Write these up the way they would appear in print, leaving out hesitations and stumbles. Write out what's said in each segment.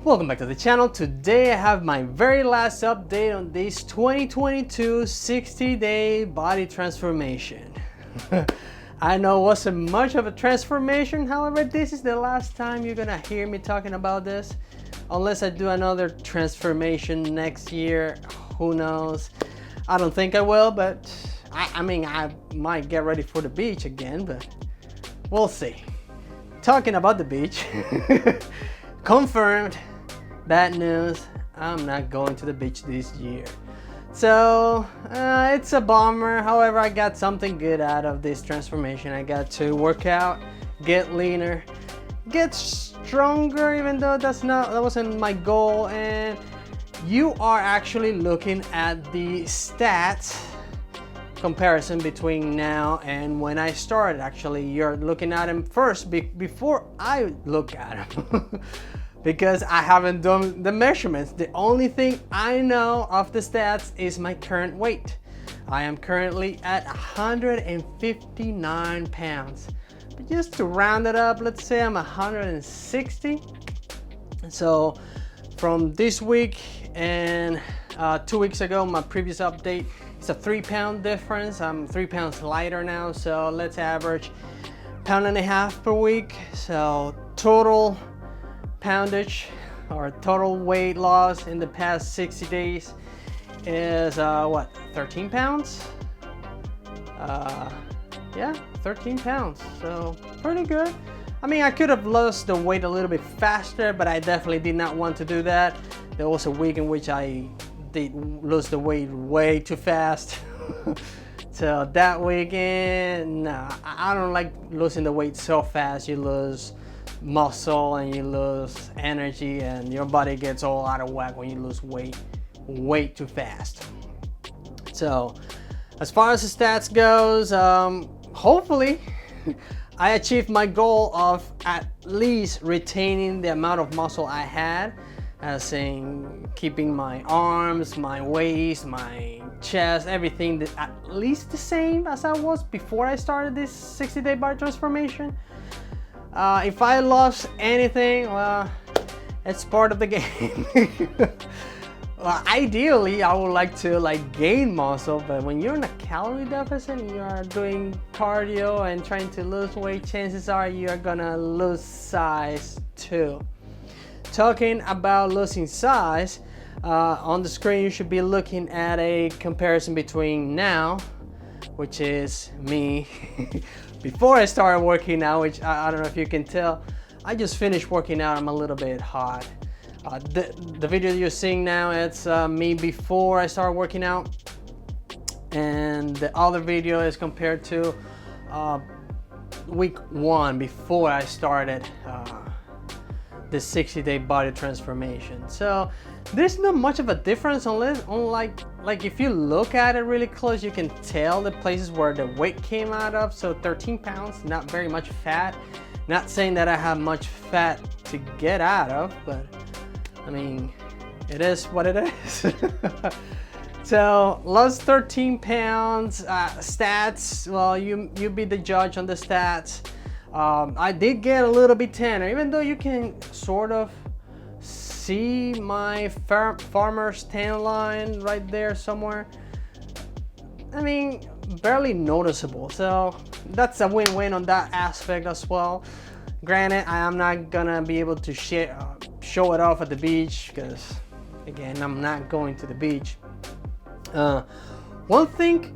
Welcome back to the channel. Today I have my very last update on this 2022 60-day body transformation. I know it wasn't much of a transformation, however, this is the last time you're gonna hear me talking about this. Unless I do another transformation next year, who knows? I don't think I will, but I mean, I might get ready for the beach again, but we'll see. Talking about the beach, confirmed, bad news, I'm not going to the beach this year. So it's a bummer. However, I got something good out of this transformation. I got to work out, get leaner, get stronger, even though that wasn't my goal. And you are actually looking at the stats comparison between now and when I started. Actually, you're looking at them first before I look at them. Because I haven't done the measurements. The only thing I know of the stats is my current weight. I am currently at 159 pounds. But just to round it up, let's say I'm 160. So from this week and 2 weeks ago, my previous update, it's a 3-pound difference. I'm 3 pounds lighter now. So let's average 1.5 pounds per week. So total poundage or total weight loss in the past 60 days is what, 13 pounds? Yeah, 13 pounds, so pretty good. I mean, I could have lost the weight a little bit faster, but I definitely did not want to do that. There was a week in which I did lose the weight way too fast. So that weekend, nah, I don't like losing the weight so fast. You lose muscle and you lose energy and your body gets all out of whack when you lose weight way too fast. So as far as the stats goes, hopefully I achieved my goal of at least retaining the amount of muscle I had, as in keeping my arms, my waist, my chest, everything at least the same as I was before I started this 60-day body transformation. If I lost anything, well, it's part of the game. Well, ideally, I would like to gain muscle, but when you're in a calorie deficit and you are doing cardio and trying to lose weight, chances are you're gonna lose size too. Talking about losing size, on the screen you should be looking at a comparison between now, which is me, before I started working out, which I don't know if you can tell. I just finished working out. I'm a little bit hot. The video you're seeing now, it's me before I started working out. And the other video is compared to week 1 before I started the 60-day body transformation. So there's not much of a difference unlike if you look at it really close, you can tell the places where the weight came out of. So 13 pounds, not very much fat. Not saying that I have much fat to get out of, but I mean, it is what it is. So lost 13 pounds. Stats, well, you be the judge on the stats. I did get a little bit tanner, even though you can sort of see my farmer's tan line right there somewhere. I mean, barely noticeable, so that's a win-win on that aspect as well. Granted, I am not gonna be able to show it off at the beach because, again, I'm not going to the beach. One thing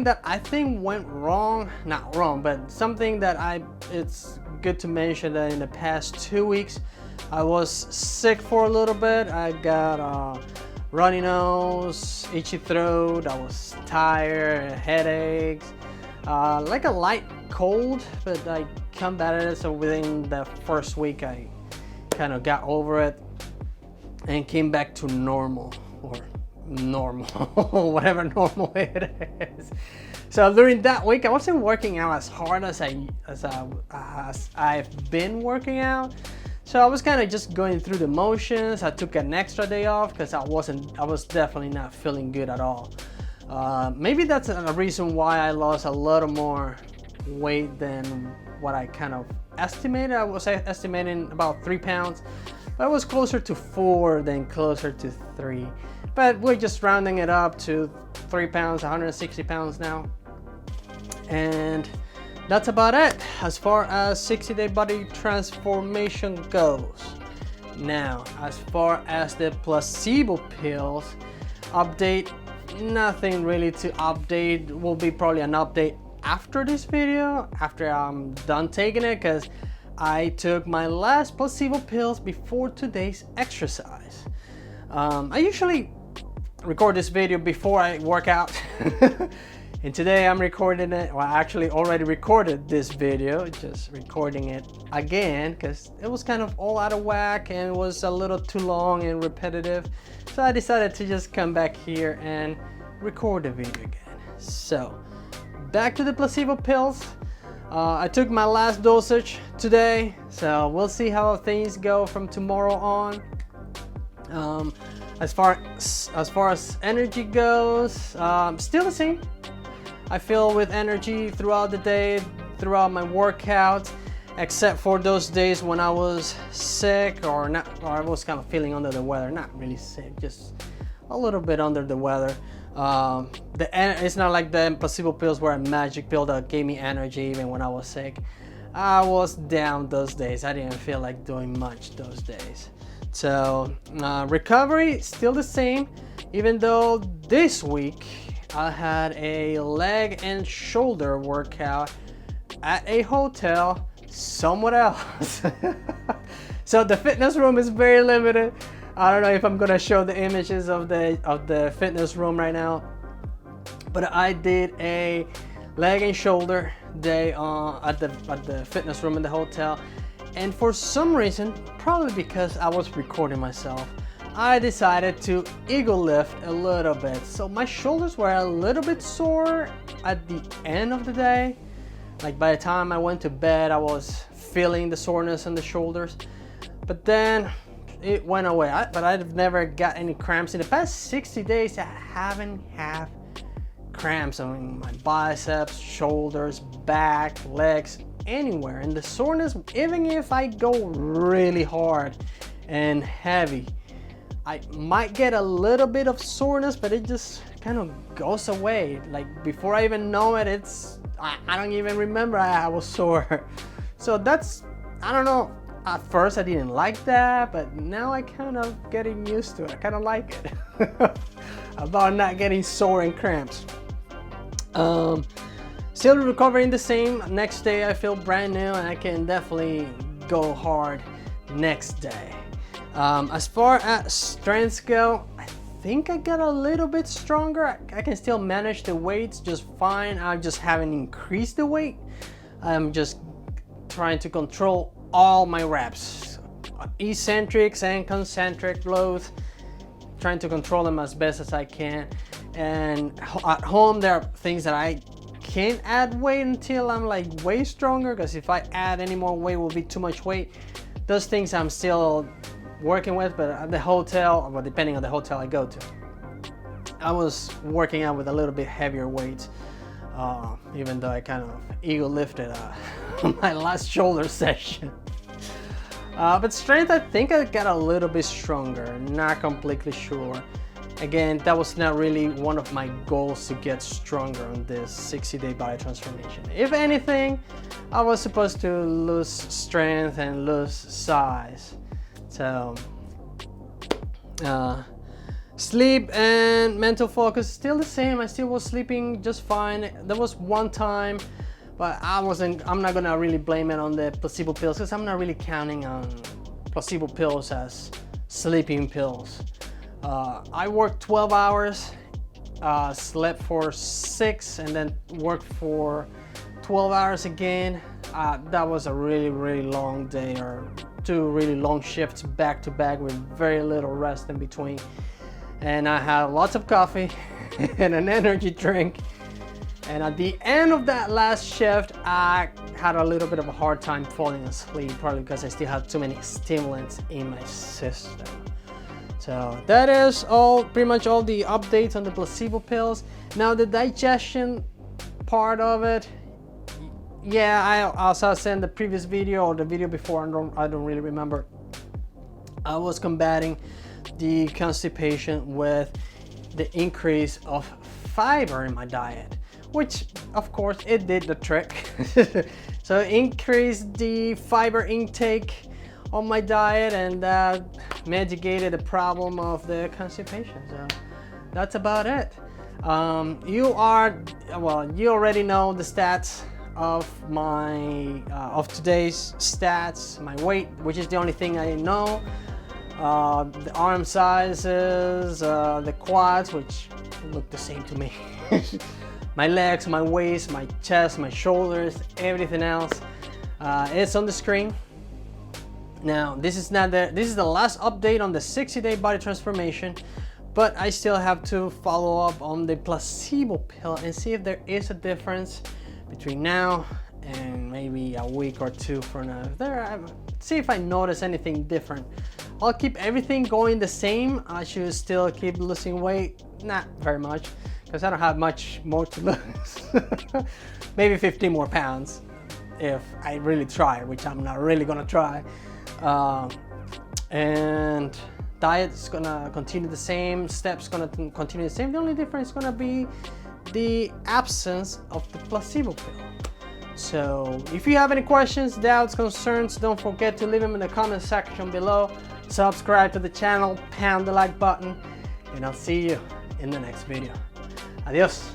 that I think went wrong, not wrong, but something that it's good to mention, that in the past 2 weeks I was sick for a little bit. I got runny nose, itchy throat, I was tired, headaches, like a light cold, but I combated it. So within the first week I kind of got over it and came back to normal, or normal, whatever normal it is. So during that week I wasn't working out as hard as I've been working out. So I was kind of just going through the motions. I took an extra day off because I was definitely not feeling good at all. Maybe that's a reason why I lost a little more weight than what I kind of estimated. I was estimating about 3 pounds. but it was closer to 4 than closer to 3. But we're just rounding it up to 3 pounds, 160 pounds now. And that's about it as far as 60-day body transformation goes. Now, as far as the placebo pills update, nothing really to update. Will be probably an update after this video, after I'm done taking it, because I took my last placebo pills before today's exercise. I usually record this video before I work out. And today I'm recording it, well, I actually already recorded this video, just recording it again because it was kind of all out of whack and it was a little too long and repetitive. So I decided to just come back here and record the video again. So back to the placebo pills. I took my last dosage today, so we'll see how things go from tomorrow on. As far as energy goes, still the same. I feel with energy throughout the day, throughout my workout, except for those days when I was sick or I was kind of feeling under the weather. Not really sick, just a little bit under the weather. It's not like the placebo pills were a magic pill that gave me energy even when I was sick. I was down those days. I didn't feel like doing much those days. So recovery still the same, even though this week I had a leg and shoulder workout at a hotel somewhere else. So the fitness room is very limited. I don't know if I'm gonna show the images of the fitness room right now, but I did a leg and shoulder day at the fitness room in the hotel, and for some reason, probably because I was recording myself, I decided to ego lift a little bit. So my shoulders were a little bit sore at the end of the day. Like by the time I went to bed, I was feeling the soreness in the shoulders, but then it went away. But I've never got any cramps. In the past 60 days, I haven't had cramps on my biceps, shoulders, back, legs, anywhere. And the soreness, even if I go really hard and heavy, I might get a little bit of soreness, but it just kind of goes away. Like before I even know it, I don't even remember I was sore. So that's, I don't know. At first I didn't like that, but now I kind of getting used to it. I kind of like it. About not getting sore and cramps. Still recovering the same. Next day I feel brand new and I can definitely go hard next day. As far as strengths go, I think I got a little bit stronger. I can still manage the weights just fine. I just haven't increased the weight. I'm just trying to control all my reps, eccentrics and concentric both, trying to control them as best as I can. And at home there are things that I can't add weight until I'm like way stronger, because if I add any more weight, it will be too much weight. Those things I'm still working with, but at the hotel, well, depending on the hotel I go to, I was working out with a little bit heavier weights, even though I kind of ego lifted my last shoulder session. But strength, I think I got a little bit stronger, not completely sure. Again, that was not really one of my goals to get stronger on this 60-day body transformation. If anything, I was supposed to lose strength and lose size. So, sleep and mental focus still the same. I still was sleeping just fine. There was one time, but I'm not gonna really blame it on the placebo pills, because I'm not really counting on placebo pills as sleeping pills. I worked 12 hours, slept for 6, and then worked for 12 hours again. That was a really long day, or 2 really long shifts back to back with very little rest in between. And I had lots of coffee and an energy drink. And at the end of that last shift, I had a little bit of a hard time falling asleep, probably because I still had too many stimulants in my system. So that is pretty much all the updates on the placebo pills. Now the digestion part of it, yeah, I also sent the previous video or the video before, I don't really remember. I was combating the constipation with the increase of fiber in my diet, which of course it did the trick. So increased the fiber intake on my diet, and that mitigated the problem of the constipation. So that's about it. You already know the stats of my today's stats, my weight, which is the only thing I know. The arm sizes, the quads, which look the same to me. My legs, my waist, my chest, my shoulders, everything else. It's on the screen. Now, this is the last update on the 60-day body transformation, but I still have to follow up on the placebo pill and see if there is a difference between now and maybe a week or two from now. See if I notice anything different. I'll keep everything going the same. I should still keep losing weight, not very much, because I don't have much more to lose. Maybe 15 more pounds if I really try, which I'm not really gonna try. And diet is gonna continue the same, steps gonna continue the same. The only difference is gonna be the absence of the placebo pill. So if you have any questions, doubts, concerns, don't forget to leave them in the comment section below. Subscribe to the channel, pound the like button, and I'll see you in the next video. Adios.